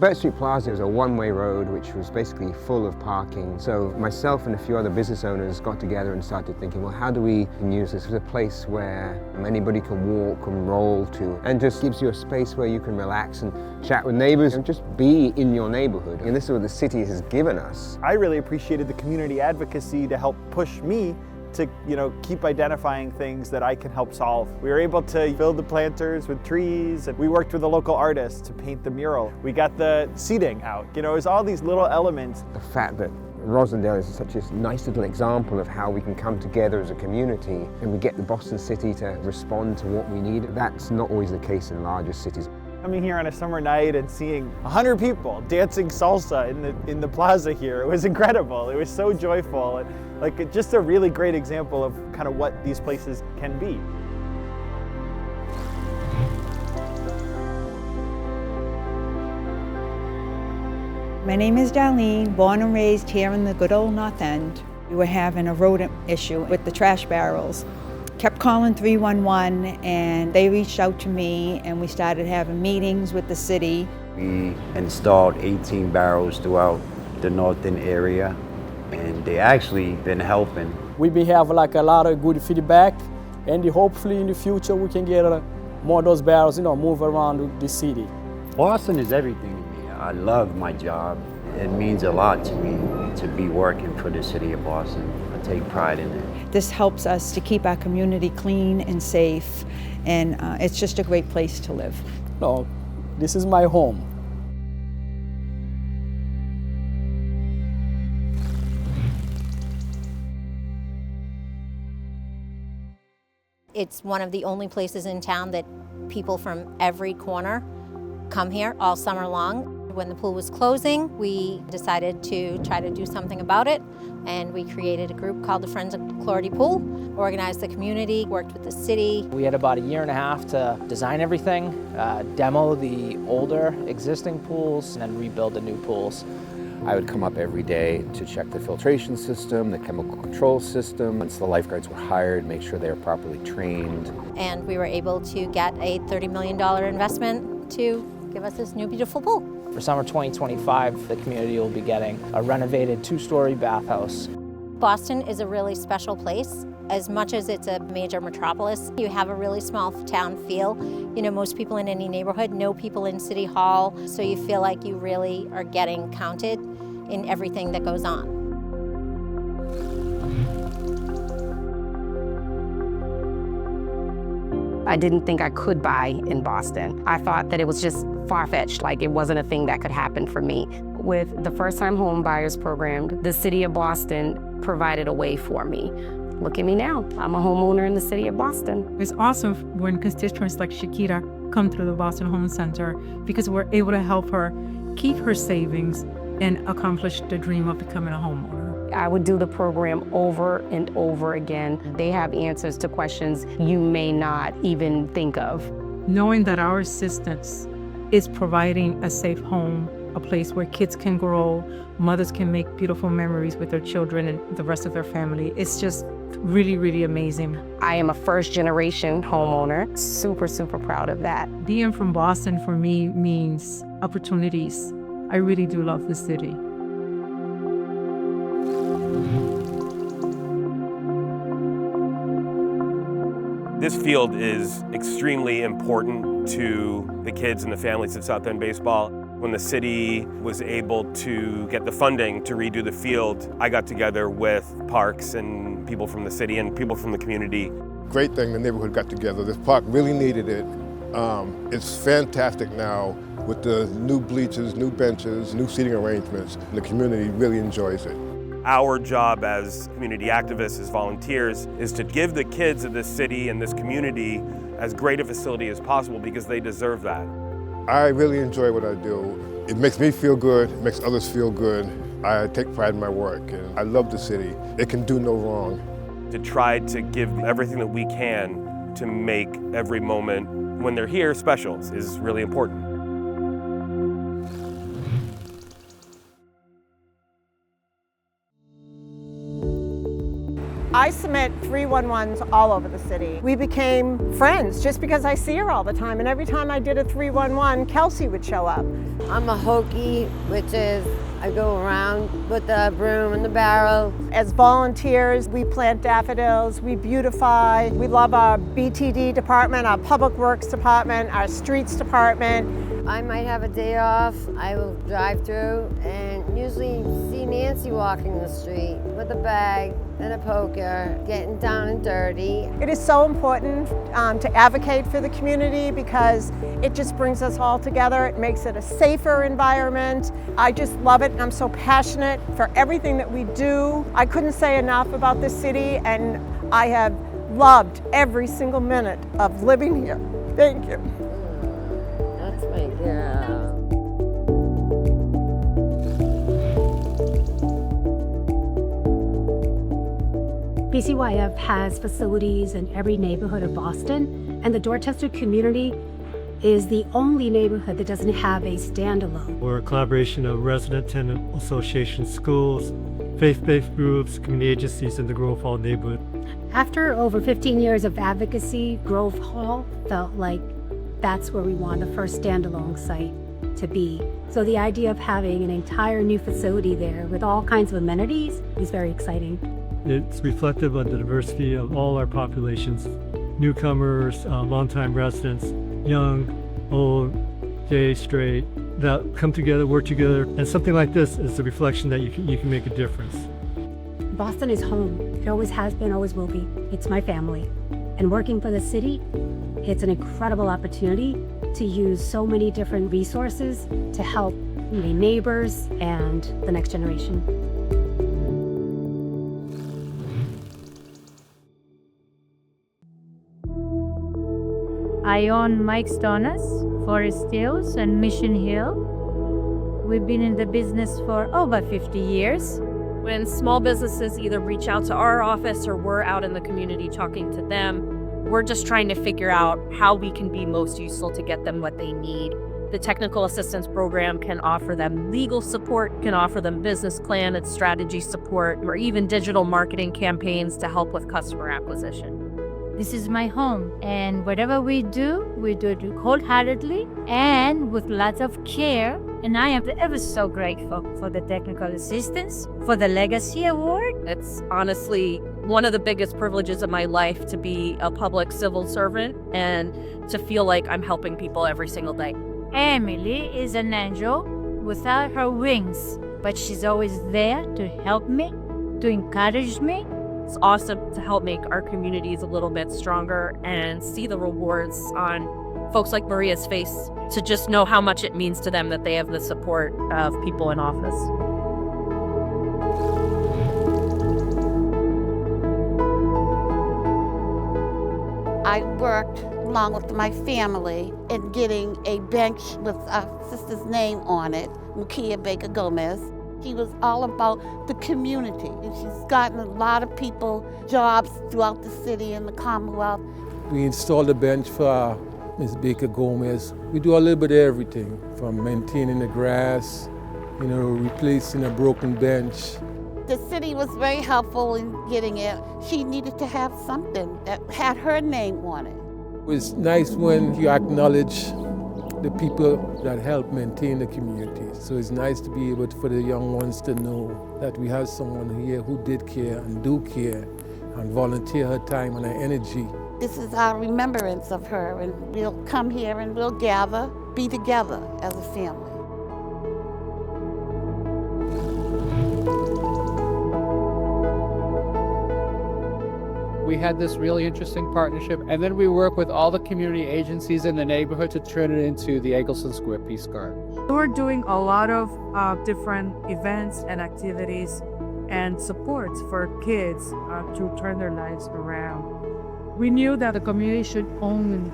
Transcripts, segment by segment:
Burt Street Plaza was a one-way road which was basically full of parking. So myself and a few other business owners got together and started thinking, well, how do we use this as a place where anybody can walk and roll to, and just gives you a space where you can relax and chat with neighbors and just be in your neighborhood. And this is what the city has given us. I really appreciated the community advocacy to help push me to keep identifying things that I can help solve. We were able to fill the planters with trees, and we worked with a local artist to paint the mural. We got the seating out. It was all these little elements. The fact that Rosendale is such a nice little example of how we can come together as a community and we get the Boston city to respond to what we need. That's not always the case in larger cities. Coming here on a summer night and seeing 100 people dancing salsa in the plaza here, it was incredible. It was so joyful, and just a really great example of kind of what these places can be. My name is Darlene, born and raised here in the good old North End. We were having a rodent issue with the trash barrels. Kept calling 311 and they reached out to me and we started having meetings with the city. We installed 18 barrels throughout the North End area and they actually been helping. We have a lot of good feedback and hopefully in the future we can get more of those barrels, move around the city. Boston is everything to me. I love my job. It means a lot to me to be working for the city of Boston. I take pride in it. This helps us to keep our community clean and safe, and it's just a great place to live. No, this is my home. It's one of the only places in town that people from every corner come here all summer long. When the pool was closing, we decided to try to do something about it, and we created a group called the Friends of Clarity Pool, organized the community, worked with the city. We had about a year and a half to design everything, demo the older existing pools, and then rebuild the new pools. I would come up every day to check the filtration system, the chemical control system. Once the lifeguards were hired, make sure they were properly trained. And we were able to get a $30 million investment to give us this new beautiful pool. For summer 2025, the community will be getting a renovated 2-story bathhouse. Boston is a really special place. As much as it's a major metropolis, you have a really small town feel. Most people in any neighborhood know people in City Hall, so you feel like you really are getting counted in everything that goes on. I didn't think I could buy in Boston. I thought that it was just far-fetched, like it wasn't a thing that could happen for me. With the first-time home buyers program, the city of Boston provided a way for me. Look at me now, I'm a homeowner in the city of Boston. It's awesome when constituents like Shakira come through the Boston Home Center because we're able to help her keep her savings and accomplish the dream of becoming a homeowner. I would do the program over and over again. They have answers to questions you may not even think of. Knowing that our assistance is providing a safe home, a place where kids can grow, mothers can make beautiful memories with their children and the rest of their family, it's just really, really amazing. I am a first-generation homeowner. Super, super proud of that. Being from Boston for me means opportunities. I really do love the city. This field is extremely important to the kids and the families of South End baseball. When the city was able to get the funding to redo the field, I got together with parks and people from the city and people from the community. Great thing the neighborhood got together. This park really needed it. It's fantastic now with the new bleachers, new benches, new seating arrangements. The community really enjoys it. Our job as community activists, as volunteers, is to give the kids of this city and this community as great a facility as possible because they deserve that. I really enjoy what I do. It makes me feel good, it makes others feel good. I take pride in my work and I love the city. It can do no wrong. To try to give everything that we can to make every moment when they're here special is really important. I submit 311s all over the city. We became friends just because I see her all the time, and every time I did a 311, Kelsey would show up. I'm a hokey, which is I go around with the broom and the barrel. As volunteers, we plant daffodils, we beautify. We love our BTD department, our public works department, our streets department. I might have a day off. I will drive through and usually see Nancy walking the street with a bag and a poker, getting down and dirty. It is so important to advocate for the community because it just brings us all together. It makes it a safer environment. I just love it, and I'm so passionate for everything that we do. I couldn't say enough about this city, and I have loved every single minute of living here. Thank you. That's my girl. BCYF has facilities in every neighborhood of Boston, and the Dorchester community is the only neighborhood that doesn't have a standalone. We're a collaboration of resident tenant associations, schools, faith-based groups, community agencies in the Grove Hall neighborhood. After over 15 years of advocacy, Grove Hall felt like that's where we want the first standalone site to be. So the idea of having an entire new facility there with all kinds of amenities is very exciting. It's reflective of the diversity of all our populations, newcomers, longtime residents, young, old, gay, straight, that come together, work together, and something like this is a reflection that you can make a difference. Boston is home. It always has been, always will be. It's my family. And working for the city, it's an incredible opportunity to use so many different resources to help my neighbors and the next generation. I own Mike's Donuts, Forest Hills, and Mission Hill. We've been in the business for over 50 years. When small businesses either reach out to our office or we're out in the community talking to them, we're just trying to figure out how we can be most useful to get them what they need. The technical assistance program can offer them legal support, can offer them business plan and strategy support, or even digital marketing campaigns to help with customer acquisition. This is my home, and whatever we do it wholeheartedly and with lots of care. And I am ever so grateful for the technical assistance, for the Legacy Award. It's honestly one of the biggest privileges of my life to be a public civil servant and to feel like I'm helping people every single day. Emily is an angel without her wings, but she's always there to help me, to encourage me. It's awesome to help make our communities a little bit stronger and see the rewards on folks like Maria's face, to just know how much it means to them that they have the support of people in office. I worked along with my family in getting a bench with our sister's name on it, Mukia Baker Gomez. She was all about the community, and she's gotten a lot of people jobs throughout the city and the Commonwealth. We installed a bench for Ms. Baker Gomez. We do a little bit of everything, from maintaining the grass, replacing a broken bench. The city was very helpful in getting it. She needed to have something that had her name on it. It was nice when you acknowledge the people that help maintain the community. So it's nice to be able for the young ones to know that we have someone here who did care and do care and volunteer her time and her energy. This is our remembrance of her, and we'll come here and we'll gather, be together as a family. We had this really interesting partnership, and then we work with all the community agencies in the neighborhood to turn it into the Eggleston Square Peace Garden. We're doing a lot of different events and activities and supports for kids to turn their lives around. We knew that the community should own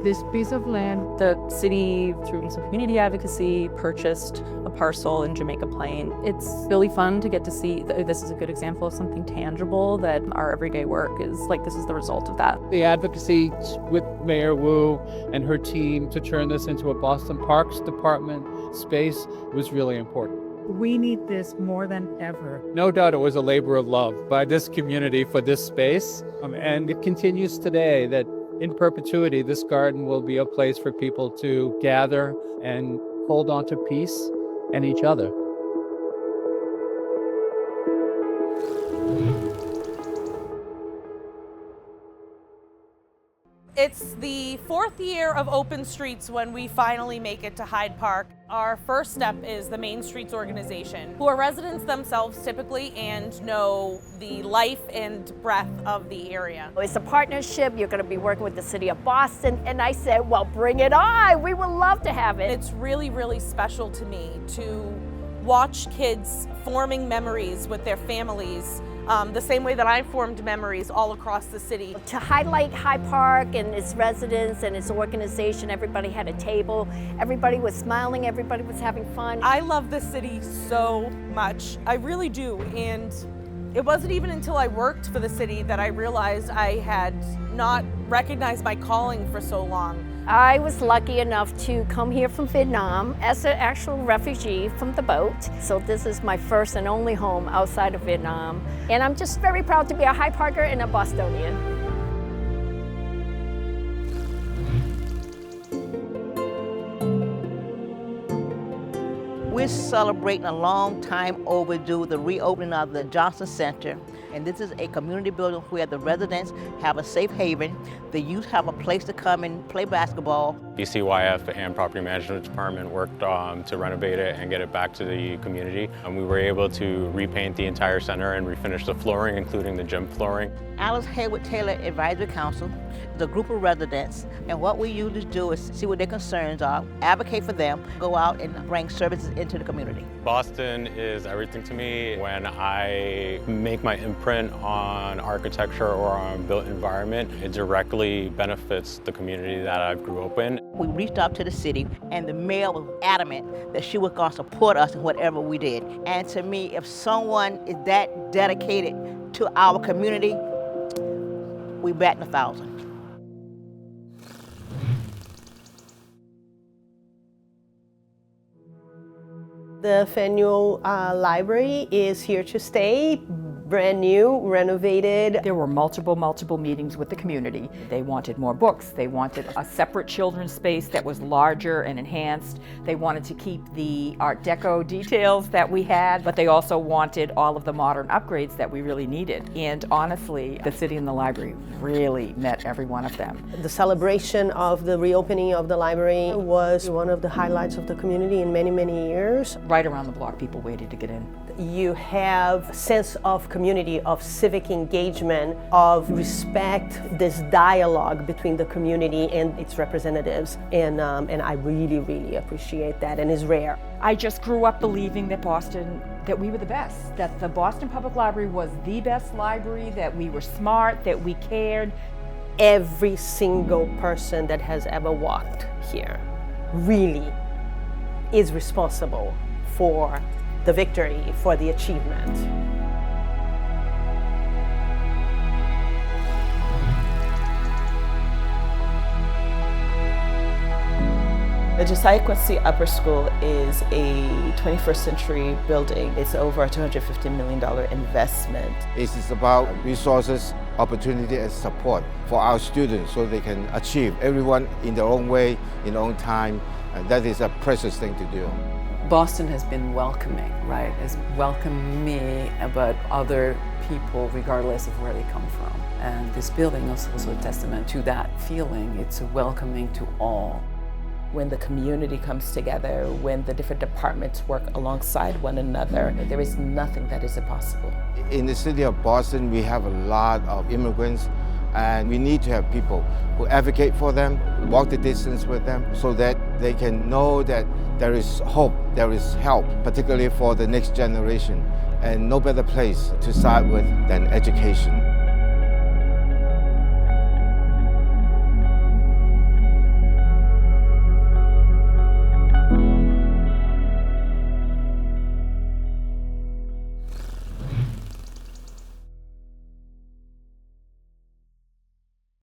this piece of land. The city, through some community advocacy, purchased a parcel in Jamaica Plain. It's really fun to get to see this is a good example of something tangible that our everyday work is like, this is the result of that. The advocacy with Mayor Wu and her team to turn this into a Boston Parks Department space was really important. We need this more than ever. No doubt it was a labor of love by this community for this space. And it continues today that in perpetuity, this garden will be a place for people to gather and hold on to peace and each other. It's the 4th year of Open Streets when we finally make it to Hyde Park. Our first step is the Main Streets organization, who are residents themselves typically and know the life and breadth of the area. It's a partnership. You're going to be working with the City of Boston. And I said, well, bring it on. We would love to have it. It's really, really special to me to watch kids forming memories with their families the same way that I formed memories all across the city. To highlight Hyde Park and its residents and its organization, everybody had a table, everybody was smiling, everybody was having fun. I love this city so much, I really do, and it wasn't even until I worked for the city that I realized I had not recognized my calling for so long. I was lucky enough to come here from Vietnam as an actual refugee from the boat. So this is my first and only home outside of Vietnam. And I'm just very proud to be a Hyde Parker and a Bostonian. We're celebrating a long time overdue the reopening of the Johnson Center. And this is a community building where the residents have a safe haven, the youth have a place to come and play basketball. BCYF and Property Management Department worked to renovate it and get it back to the community. We were able to repaint the entire center and refinish the flooring, including the gym flooring. Alice Haywood Taylor Advisory Council is a group of residents, and what we usually do is see what their concerns are, advocate for them, go out and bring services into the community. Boston is everything to me. When I make my imprint on architecture or on built environment, it directly benefits the community that I grew up in. We reached out to the city, and the mayor was adamant that she was going to support us in whatever we did. And to me, if someone is that dedicated to our community, we bat in 1,000. The Faneuil Library is here to stay. Brand new, renovated. There were multiple meetings with the community. They wanted more books. They wanted a separate children's space that was larger and enhanced. They wanted to keep the Art Deco details that we had, but they also wanted all of the modern upgrades that we really needed. And honestly, the city and the library really met every one of them. The celebration of the reopening of the library was one of the highlights of the community in many, many years. Right around the block, people waited to get in. You have a sense of community, of civic engagement, of respect, this dialogue between the community and its representatives. And I really, really appreciate that, and it's rare. I just grew up believing that that we were the best, that the Boston Public Library was the best library, that we were smart, that we cared. Every single person that has ever walked here really is responsible for the victory, for the achievement. The Josiah Quincy Upper School is a 21st century building. It's over a $250 million investment. It is about resources, opportunity, and support for our students so they can achieve, everyone in their own way, in their own time, and that is a precious thing to do. Boston has been welcoming, right? Has welcomed me, but other people, regardless of where they come from. And this building is also a testament to that feeling. It's welcoming to all. When the community comes together, when the different departments work alongside one another, there is nothing that is impossible. In the city of Boston, we have a lot of immigrants, and we need to have people who advocate for them, walk the distance with them, so that they can know that there is hope, there is help, particularly for the next generation. And no better place to start with than education.